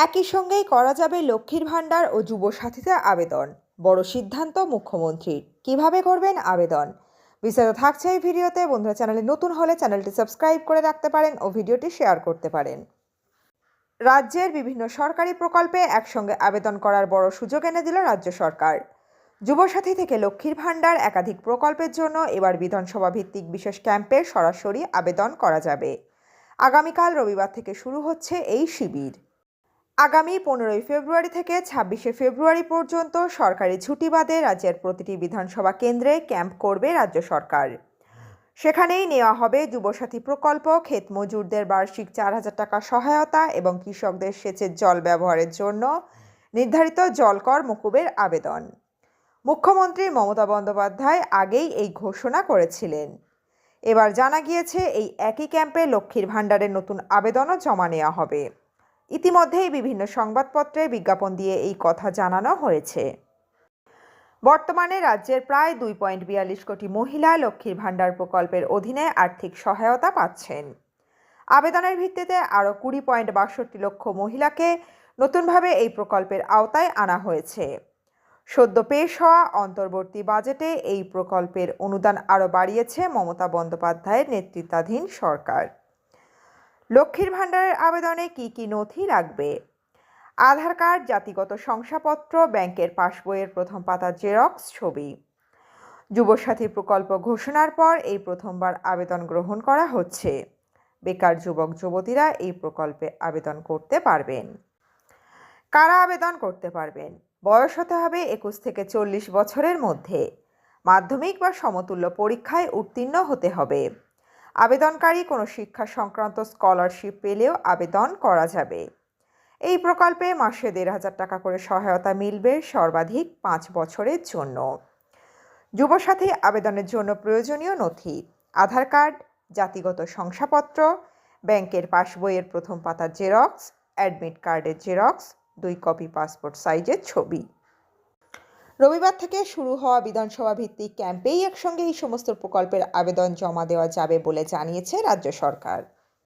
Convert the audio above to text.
একই সঙ্গেই করা যাবে লক্ষ্মীর ভাণ্ডার ও যুবসাথীতে আবেদন। বড় সিদ্ধান্ত মুখ্যমন্ত্রীর। কিভাবে করবেন আবেদন? বিস্তারিত থাকছে এই ভিডিওতে। বন্ধুরা, চ্যানেলে নতুন হলে চ্যানেলটি সাবস্ক্রাইব করে রাখতে পারেন ও ভিডিওটি শেয়ার করতে পারেন। রাজ্যের বিভিন্ন সরকারি প্রকল্পে একসঙ্গে আবেদন করার বড় সুযোগ এনে দিল রাজ্য সরকার। যুবসাথী থেকে লক্ষ্মীর ভাণ্ডার একাধিক প্রকল্পের জন্য এবার বিধানসভা ভিত্তিক বিশেষ ক্যাম্পে সরাসরি আবেদন করা যাবে। আগামীকাল রবিবার থেকে শুরু হচ্ছে এই শিবির। আগামী 15 ফেব্রুয়ারি থেকে 26 ফেব্রুয়ারি পর্যন্ত সরকারি ছুটি বাদে রাজ্যের প্রতিটি বিধানসভা কেন্দ্রে ক্যাম্প করবে রাজ্য সরকার। সেখানেই নেওয়া হবে যুবসাথী প্রকল্প, ক্ষেত মজুরদের বার্ষিক 4,000 টাকা সহায়তা এবং কৃষকদের সেচের জল ব্যবহারের জন্য নির্ধারিত জলকর মকুবের আবেদন। মুখ্যমন্ত্রী মমতা বন্দ্যোপাধ্যায় আগেই এই ঘোষণা করেছিলেন। এবার জানা গিয়েছে এই একই ক্যাম্পে লক্ষ্মীর ভাণ্ডারের নতুন আবেদনও জমা নেওয়া হবে। ইতিমধ্যেই বিভিন্ন সংবাদপত্রে বিজ্ঞাপন দিয়ে এই কথা জানানো হয়েছে। বর্তমানে রাজ্যের প্রায় 2.42 কোটি মহিলা লক্ষ্মীর ভাণ্ডার প্রকল্পের অধীনে আর্থিক সহায়তা পাচ্ছেন। আবেদনের ভিত্তিতে আরও 20.62 লক্ষ মহিলাকে নতুনভাবে এই প্রকল্পের আওতায় আনা হয়েছে। সদ্য পেশ হওয়া অন্তর্বর্তী বাজেটে এই প্রকল্পের অনুদান আরও বাড়িয়েছে মমতা বন্দ্যোপাধ্যায়ের নেতৃত্বাধীন সরকার। লক্ষ্মীর ভাণ্ডারের আবেদনে কি নথি লাগবে? আধার কার্ড, জাতিগত শংসাপত্র, ব্যাংকের পাসবইয়ের প্রথম পাতার জেরক্স, ছবি। যুবসাথী প্রকল্প ঘোষণার পর এই প্রথমবার আবেদন গ্রহণ করা হচ্ছে। বেকার যুবক যুবতীরা এই প্রকল্পে আবেদন করতে পারবেন। কারা আবেদন করতে পারবেন? বয়স হতে হবে 21 থেকে 40 বছরের মধ্যে। মাধ্যমিক বা সমতুল্য পরীক্ষায় উত্তীর্ণ হতে হবে। আবেদনকারী কোনো শিক্ষা সংক্রান্ত স্কলারশিপ পেলেও আবেদন করা যাবে। এই প্রকল্পে মাসে 1,500 টাকা করে সহায়তা মিলবে সর্বাধিক 5 বছরের জন্য। যুবসাথী আবেদনের জন্য প্রয়োজনীয় নথি: আধার কার্ড, জাতিগত শংসাপত্র, ব্যাংকের পাসবইয়ের প্রথম পাতার জেরক্স, অ্যাডমিট কার্ডের জেরক্স, 2 কপি পাসপোর্ট সাইজের ছবি। রবিবার থেকে শুরু হওয়া বিধানসভা ভিত্তিক ক্যাম্পেই একসঙ্গে এই সমস্ত প্রকল্পের আবেদন জমা দেওয়া যাবে বলে জানিয়েছে রাজ্য সরকার।